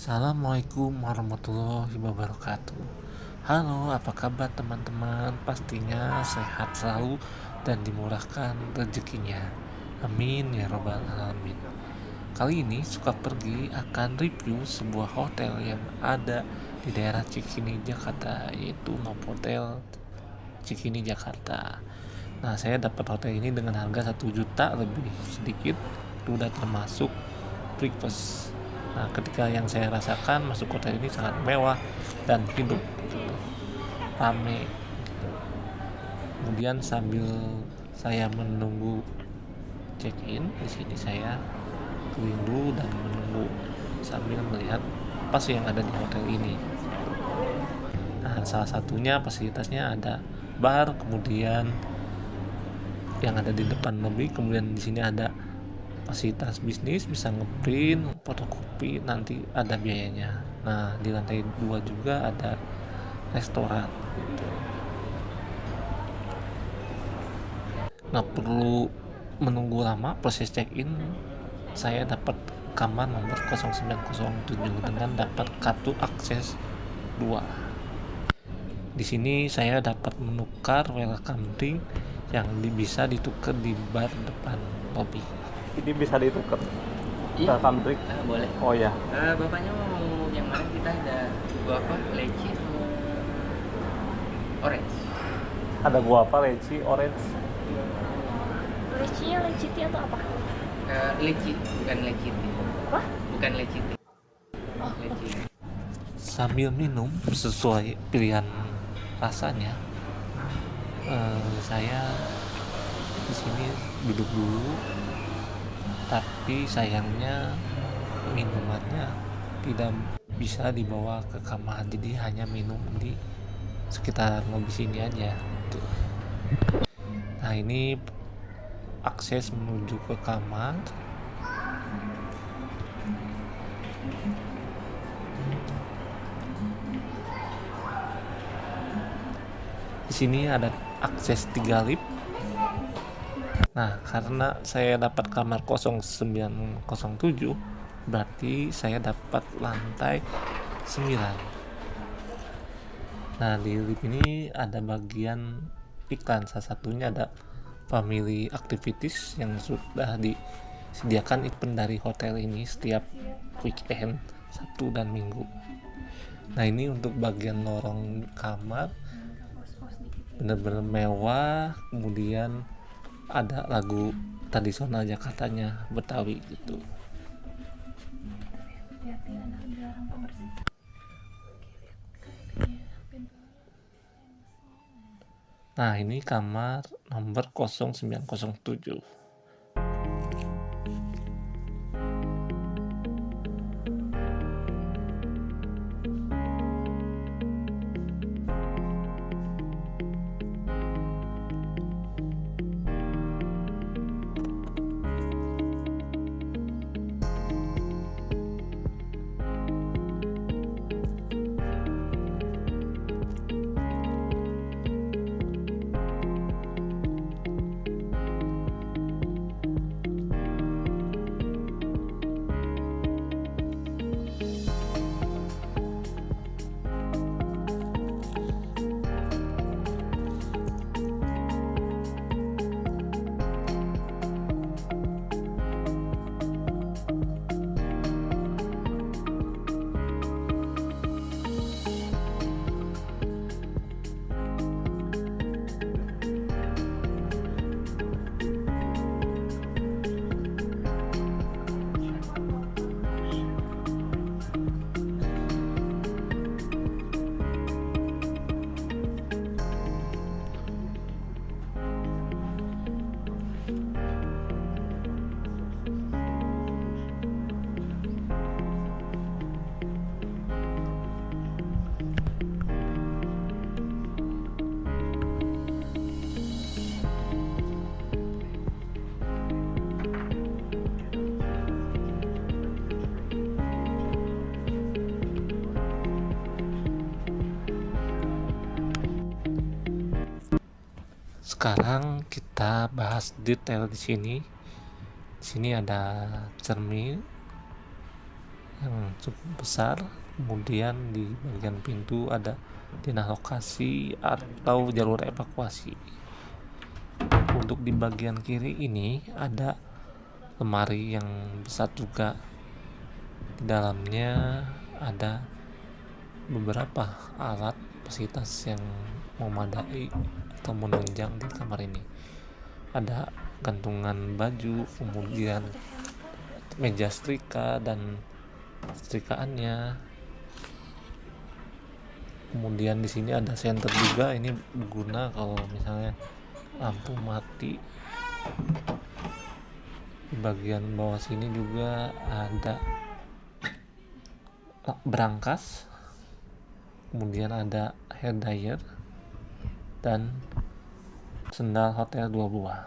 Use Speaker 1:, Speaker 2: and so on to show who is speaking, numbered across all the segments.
Speaker 1: Assalamualaikum warahmatullahi wabarakatuh. Halo, apa kabar teman-teman? Pastinya sehat selalu dan dimurahkan rezekinya. Amin ya robbal alamin. Kali ini suka pergi akan review sebuah hotel yang ada di daerah Cikini, Jakarta, yaitu Novotel Cikini, Jakarta. Nah, saya dapat hotel ini dengan harga 1 juta lebih sedikit, sudah termasuk breakfast. Nah, ketika yang saya rasakan masuk hotel ini sangat mewah dan hidup, gitu, rame. Gitu. Kemudian sambil saya menunggu check-in, di sini saya keliling dulu dan menunggu sambil melihat apa sih yang ada di hotel ini. Nah, salah satunya fasilitasnya ada bar, kemudian yang ada di depan lobi, kemudian di sini ada fasilitas bisnis, bisa ngeprint, fotokopi, nanti ada biayanya. Nah, di lantai 2 juga ada restoran gitu. Nggak perlu menunggu lama proses check-in, saya dapat kamar nomor 0907 dengan dapat kartu akses 2. Di sini saya dapat menukar welcome drink yang bisa ditukar di bar depan lobby. Ini bisa ditukar.
Speaker 2: Iya.
Speaker 1: Welcome drink.
Speaker 2: Boleh.
Speaker 1: Oh ya.
Speaker 2: Bapaknya mau yang mana? Kita ada gua apa? Leci atau orange?
Speaker 1: Ada gua apa? Leci, orange.
Speaker 3: Lecinya leciti atau apa?
Speaker 2: Leci, bukan leciti.
Speaker 3: Apa?
Speaker 2: Bukan leciti.
Speaker 3: Oh,
Speaker 2: Leci.
Speaker 1: Sambil minum sesuai pilihan rasanya, saya di sini duduk dulu, tapi sayangnya minumannya tidak bisa dibawa ke kamar, jadi hanya minum di sekitar lobi sini aja gitu. Nah, ini akses menuju ke kamar. Di sini ada akses 3 lift. Nah, karena saya dapat kamar 0907, berarti saya dapat lantai 9. Nah, di lift ini ada bagian iklan, salah satunya ada family activities yang sudah disediakan event dari hotel ini setiap weekend, Sabtu dan Minggu. Nah, ini untuk bagian lorong kamar bener-bener mewah, kemudian ada lagu tradisional Jakartanya, Betawi gitu. Nah, ini kamar nomor 0907. Sekarang kita bahas detail di sini. Di sini ada cermin yang cukup besar. Kemudian di bagian pintu ada titik lokasi atau jalur evakuasi. Untuk di bagian kiri ini ada lemari yang besar juga. Di dalamnya ada beberapa alat fasilitas yang memadai atau menunjang di kamar ini. Ada gantungan baju, kemudian meja setrika dan setrikaannya. Kemudian di sini ada senter juga, ini berguna kalau misalnya lampu mati. Di bagian bawah sini juga ada berangkas, kemudian ada hair dryer dan sendal hotel 2 buah.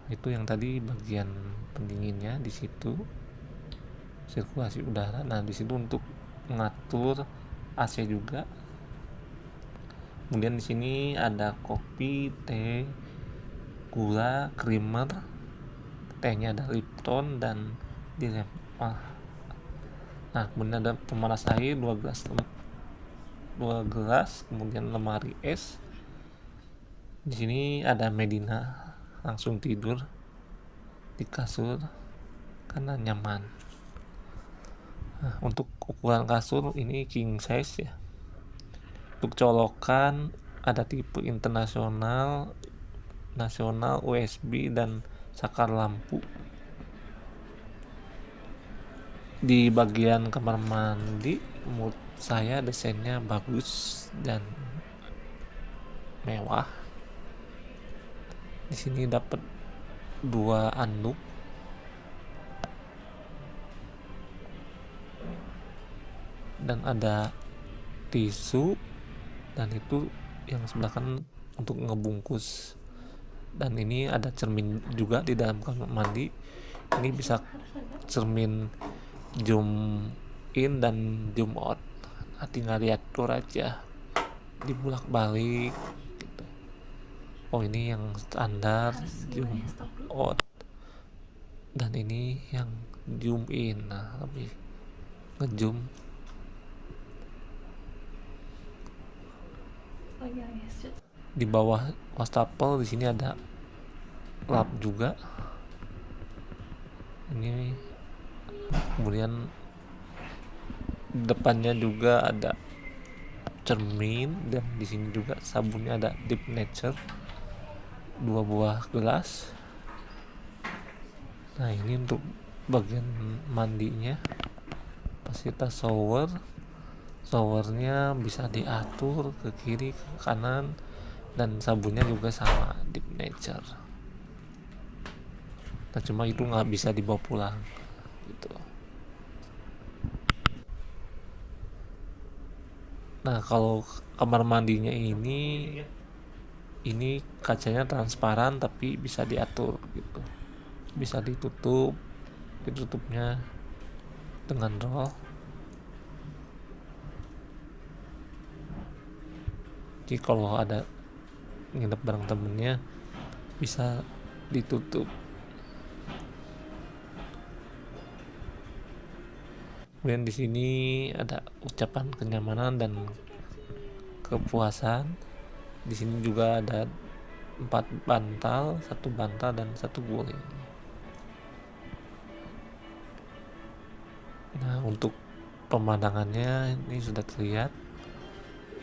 Speaker 1: Itu yang tadi bagian pendinginnya di situ, sirkulasi udara. Nah, di situ untuk mengatur AC juga. Kemudian di sini ada kopi, teh, gula, creamer. Tehnya ada Lipton dan dilempar. Nah, kemudian ada pemanas air 2 gelas, kemudian lemari es. Di sini ada Medina, langsung tidur di kasur karena nyaman. Nah, untuk ukuran kasur ini king size ya. Untuk colokan ada tipe internasional, nasional, USB dan saklar lampu. Di bagian kamar mandi menurut saya desainnya bagus dan mewah. Di sini dapat 2 anduk dan ada tisu, dan itu yang sebelah kanan untuk ngebungkus. Dan ini ada cermin juga di dalam kamar mandi. Ini bisa cermin zoom in dan zoom out. Nah, tinggal diatur aja, dibulak balik gitu. Oh, ini yang standar zoom out dan ini yang zoom in. Nah, lebih ngezoom. Di bawah wastafel di sini ada lap juga. Ini kemudian depannya juga ada cermin, dan di sini juga sabunnya ada Deep Nature 2 buah gelas. Nah, ini untuk bagian mandinya, fasilitas showernya bisa diatur ke kiri ke kanan, dan sabunnya juga sama Deep Nature. Nah, cuma itu nggak bisa dibawa pulang gitu. Nah, kalau kamar mandinya ini kacanya transparan tapi bisa diatur gitu, bisa ditutup, ditutupnya dengan roll. Jadi kalau ada nginep bareng temennya bisa ditutup. Kemudian di sini ada ucapan kenyamanan dan kepuasan. Di sini juga ada 4 bantal, 1 bantal dan 1 guling. Nah, untuk pemandangannya ini sudah terlihat.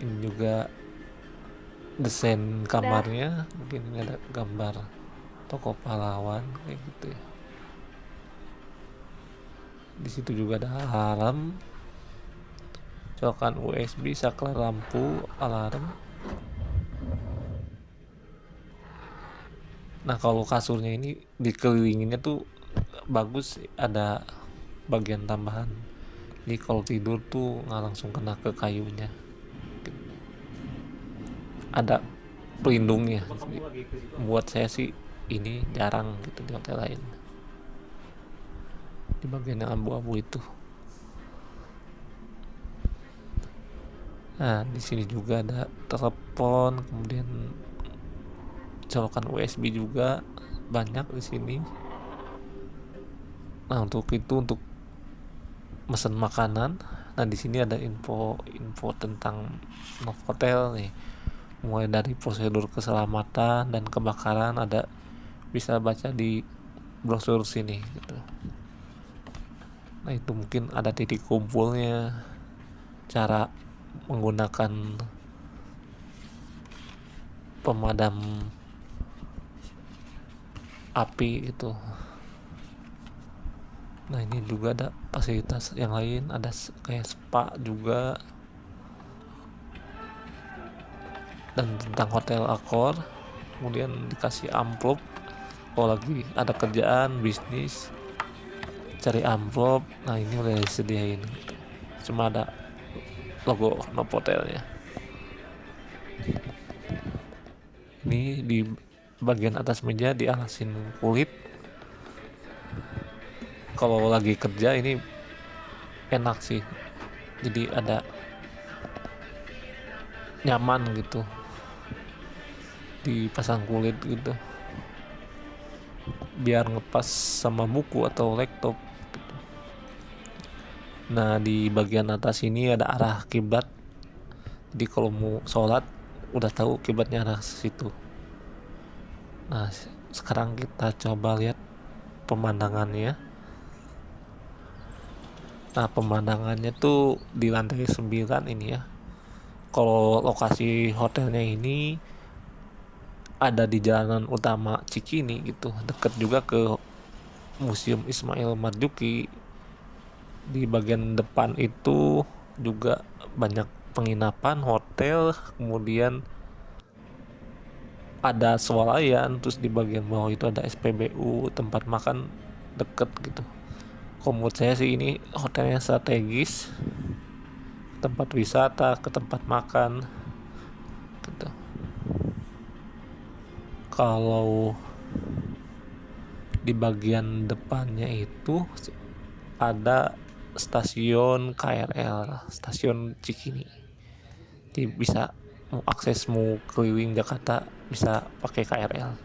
Speaker 1: Ini juga desain kamarnya, mungkin ini ada gambar tokoh pahlawan kayak gitu ya. Di situ juga ada alarm, colokan USB, saklar lampu, alarm. Nah, kalau kasurnya ini dikelilinginnya tuh bagus, ada bagian tambahan. Jadi kalau tidur tuh nggak langsung kena ke kayunya. Ada pelindungnya. Buat saya sih ini jarang gitu di hotel lain. Di bagian yang abu-abu itu. Nah, di sini juga ada telepon, kemudian colokan USB juga banyak di sini. Nah, untuk mesen makanan. Nah di sini ada info tentang Novotel nih, mulai dari prosedur keselamatan dan kebakaran ada, bisa baca di brosur sini gitu. Nah itu mungkin ada titik kumpulnya, cara menggunakan pemadam api gitu. Nah ini juga ada fasilitas yang lain, ada kayak spa juga, dan tentang hotel Accor. Kemudian dikasih amplop kalau lagi ada kerjaan bisnis, cari amplop. Nah ini udah disediain gitu. Cuma ada logo Novotelnya. Ini di bagian atas meja dialasin kulit. Kalau lagi kerja ini enak sih, jadi ada nyaman gitu, dipasang kulit gitu biar ngepas sama buku atau laptop gitu. Nah di bagian atas ini ada arah kiblat, jadi kalau mau sholat udah tahu kiblatnya arah situ. Nah sekarang kita coba lihat pemandangannya. Nah pemandangannya tuh di lantai 9 ini ya. Kalau lokasi hotelnya ini ada di jalanan utama Cikini gitu, deket juga ke Museum Ismail Marzuki. Di bagian depan itu juga banyak penginapan, hotel, kemudian ada swalayan, terus di bagian bawah itu ada SPBU, tempat makan deket gitu. Kalau menurut saya sih ini hotelnya strategis, tempat wisata, ke tempat makan gitu. Kalau di bagian depannya itu ada stasiun KRL, stasiun Cikini. Jadi bisa mau akses, mau keliling Jakarta bisa pakai KRL.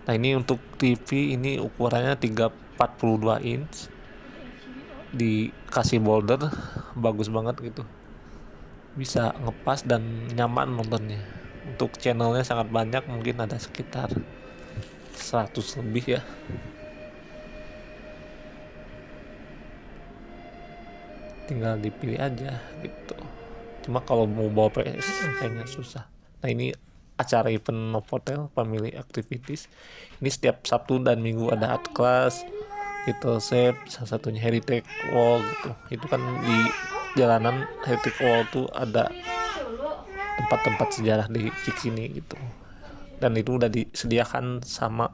Speaker 1: Nah ini untuk TV ini ukurannya 342 inch, dikasih border bagus banget gitu, bisa ngepas dan nyaman nontonnya. Untuk channelnya sangat banyak, mungkin ada sekitar 100 lebih ya. Tinggal dipilih aja gitu. Cuma kalau mau bawa PS kayaknya susah. Nah ini acara event Novotel Family Activities. Ini setiap Sabtu dan Minggu ada art class, Little Shape, salah satunya Heritage Wall gitu. Itu kan di jalanan Heritage Wall tuh ada tempat-tempat sejarah di Cikini gitu. Dan itu udah disediakan sama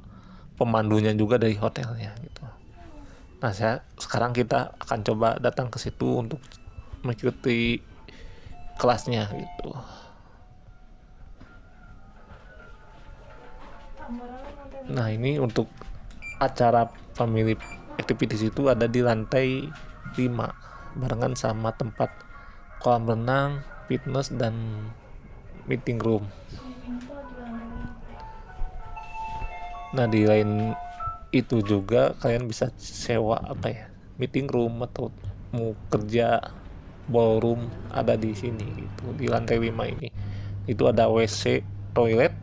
Speaker 1: pemandunya juga dari hotelnya gitu. Nah sekarang kita akan coba datang ke situ untuk mengikuti kelasnya gitu. Nah ini untuk acara family activities itu ada di lantai 5 barengan sama tempat kolam renang, fitness, dan meeting room. Nah di lain itu juga kalian bisa sewa meeting room atau mau kerja ballroom, ada di sini gitu. Di lantai 5 ini itu ada WC, toilet,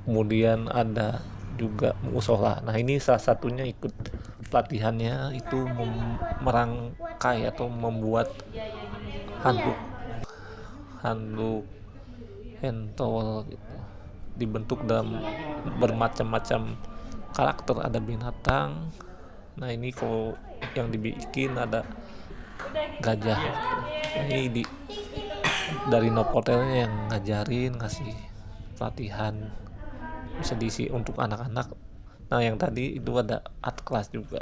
Speaker 1: kemudian ada juga musola. Nah ini salah satunya ikut pelatihannya itu merangkai atau membuat handuk hand towel gitu, dibentuk dalam bermacam-macam karakter, ada binatang. Nah ini kalau yang dibikin ada gajah. Nah, ini dari Novotelnya yang ngajarin, ngasih pelatihan, bisa diisi untuk anak-anak. Nah yang tadi itu ada art class juga.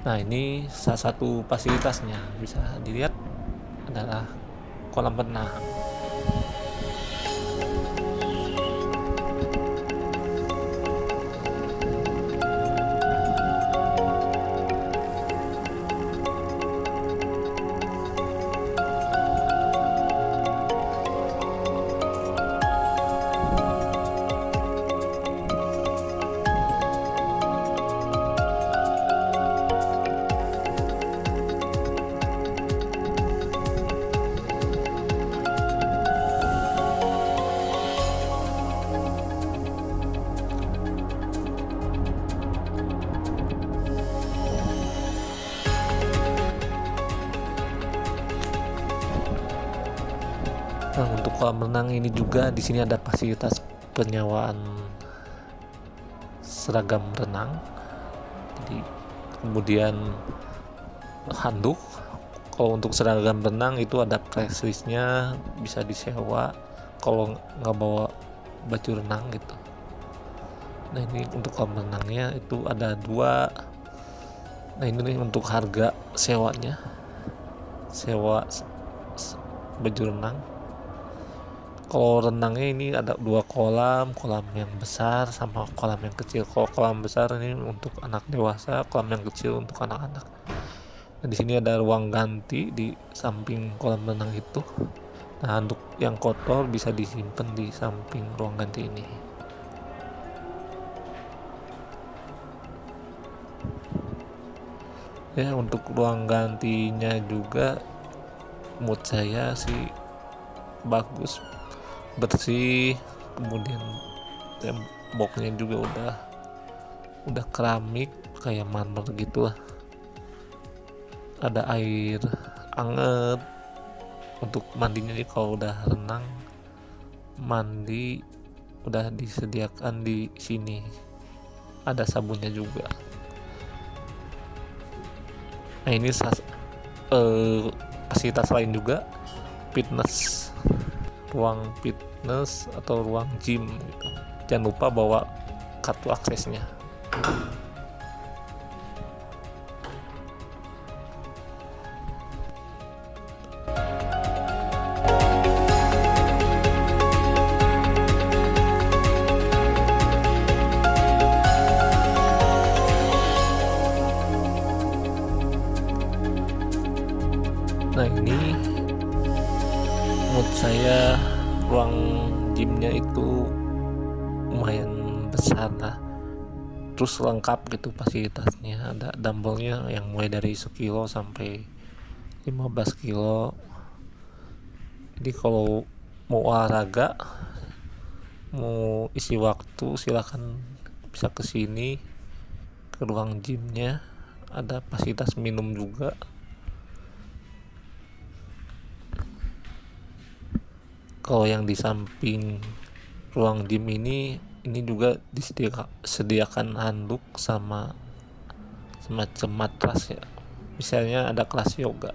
Speaker 1: Nah ini salah satu fasilitasnya bisa dilihat adalah kolam renang. kolam renang ini juga di sini ada fasilitas penyewaan seragam renang. Jadi kemudian handuk. Kalau untuk seragam renang itu ada price listnya, bisa disewa kalau nggak bawa baju renang gitu. Nah ini untuk kolam renangnya itu ada 2. Nah ini nih untuk harga sewanya, sewa baju renang. Kalau renangnya ini ada 2 kolam yang besar sama kolam yang kecil. Kalau kolam besar ini untuk anak dewasa, kolam yang kecil untuk anak-anak. Nah, di sini ada ruang ganti di samping kolam renang itu. Nah, untuk yang kotor bisa disimpan di samping ruang ganti ini. Ya, untuk ruang gantinya juga mood saya sih bagus, bersih, kemudian temboknya juga udah keramik kayak marmer gitu lah. Ada air anget untuk mandinya nih. Kalau udah renang mandi udah disediakan di sini, ada sabunnya juga. Nah ini fasilitas lain juga, fitness, ruang fitness atau ruang gym gitu. Jangan lupa bawa kartu aksesnya. Nah ini menurut saya ruang gymnya itu lumayan besar lah, terus lengkap gitu fasilitasnya. Ada dumbbellnya yang mulai dari 1 kilo sampai 15 kilo. Jadi kalau mau olahraga, mau isi waktu, silakan bisa ke sini, ke ruang gymnya. Ada fasilitas minum juga. Kalau yang di samping ruang gym ini juga disediakan handuk sama semacam matras ya. Misalnya ada kelas yoga.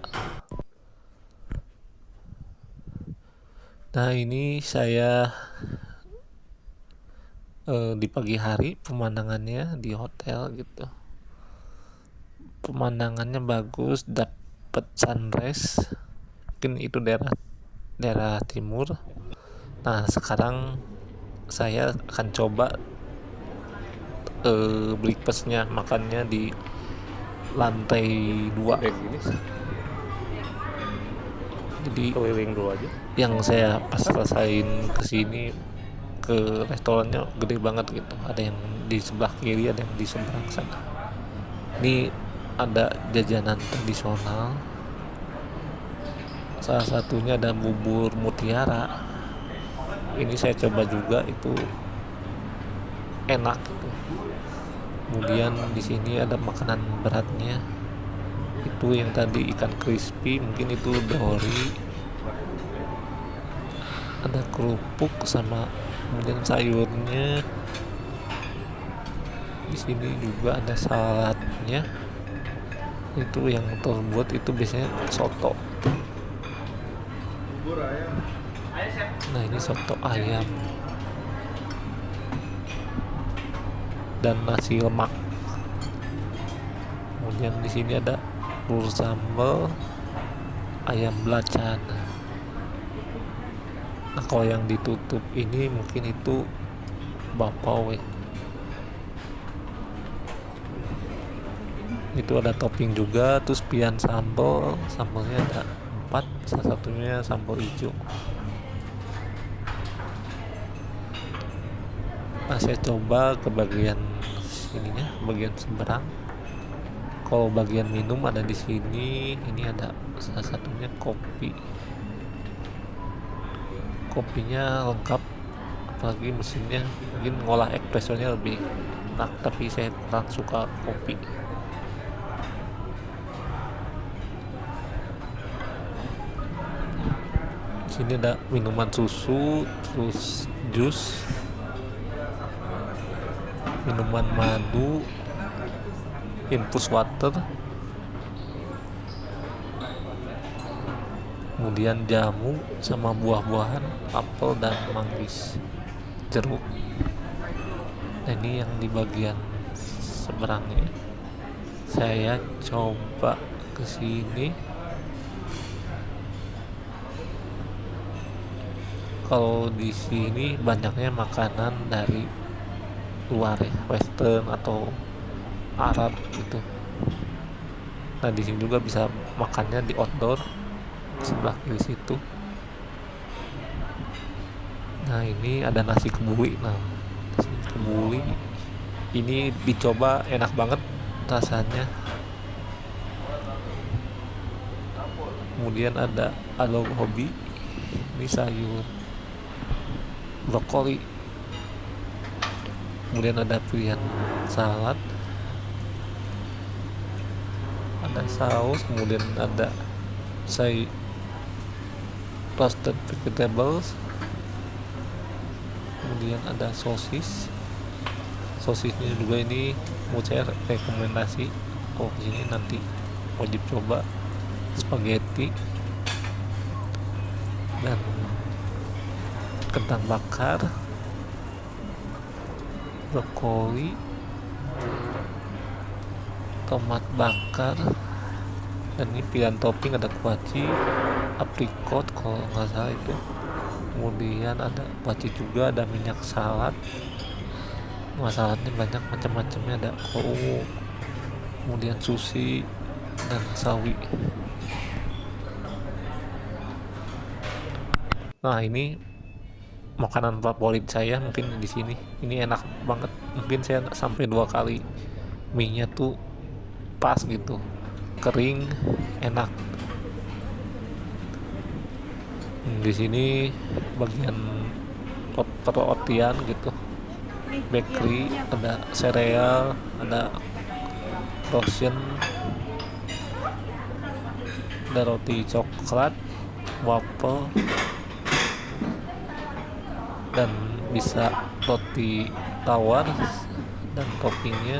Speaker 1: Nah ini saya di pagi hari, pemandangannya di hotel gitu. Pemandangannya bagus, dapat sunrise. Mungkin itu daerah timur. Nah sekarang saya akan coba breakfastnya, makannya di lantai 2. Jadi
Speaker 4: keliling dulu aja.
Speaker 1: yang saya pas rasain kesini ke restorannya gede banget gitu. Ada yang di sebelah kiri, ada yang di seberang sana. Ini ada jajanan tradisional. Salah satunya ada bubur mutiara. Ini saya coba juga, itu enak gitu. Kemudian di sini ada makanan beratnya. Itu yang tadi ikan crispy, mungkin itu dory. Ada kerupuk sama kemudian sayurnya. Di sini juga ada saladnya. Itu yang terbuat itu biasanya soto. Nah ini soto ayam dan nasi lemak. Kemudian di sini ada telur sambal, ayam belacan. Nah kalau yang ditutup ini mungkin itu bakpao ya. Itu ada topping juga, terus pian sambalnya ada 4, salah satunya sambal hijau. Nah saya coba ke bagian sininya, bagian seberang. Kalau bagian minum ada di sini. Ini ada salah satunya kopi. Kopinya lengkap, apalagi mesinnya mungkin ngolah espressonya lebih enak, tapi saya kurang suka kopi. sini ada minuman susu, terus jus, minuman madu, infus water, kemudian jamu sama buah-buahan, apel dan manggis, jeruk. Nah, ini yang di bagian seberangnya. Saya coba ke sini. Kalau di sini banyaknya makanan dari luar ya, western atau Arab gitu. Nah, di sini juga bisa makannya di outdoor sebelah kiri situ. Nah, ini ada nasi kebuli. Nah, nasi kebuli ini dicoba, enak banget rasanya. Kemudian ada alo hobi, ini sayur brokoli. Kemudian ada pilihan salad, ada saus, kemudian ada roasted vegetables, kemudian ada sosisnya juga. Ini menurut saya rekomendasi kalau kesini nanti wajib coba. Spaghetti dan kentang bakar, brokoli, tomat bakar, dan ini pilihan topping ada kuaci, aprikot kalau nggak salah itu. Kemudian ada kuaci juga, ada minyak salad. Saladnya banyak macam-macamnya, ada kou, kemudian sushi dan sawi. Nah, ini makanan favorit saya mungkin di sini. Ini enak banget. Mungkin saya sampai 2 kali. Mie-nya tuh pas gitu. Kering, enak. Di sini bagian rotian gitu. Bakery, ada sereal, ada frozen, ada roti coklat, waffle, dan bisa roti tawar. Dan toppingnya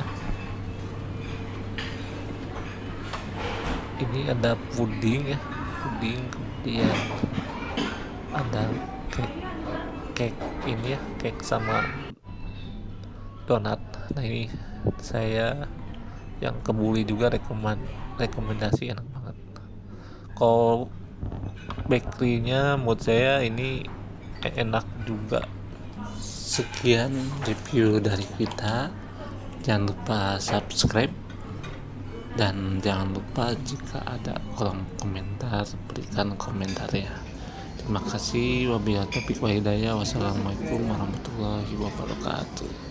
Speaker 1: ini ada puding ya, kemudian ada cake ini ya, cake sama donat. Nah, ini saya yang kebuli juga rekomendasi, enak banget. Kalau bakerynya menurut saya ini enak juga. Sekian review dari kita. Jangan lupa subscribe, dan jangan lupa jika ada kolom komentar, berikan komentar ya. Terima kasih. Wabillahi taufiq wal hidayah. Wassalamualaikum warahmatullahi wabarakatuh.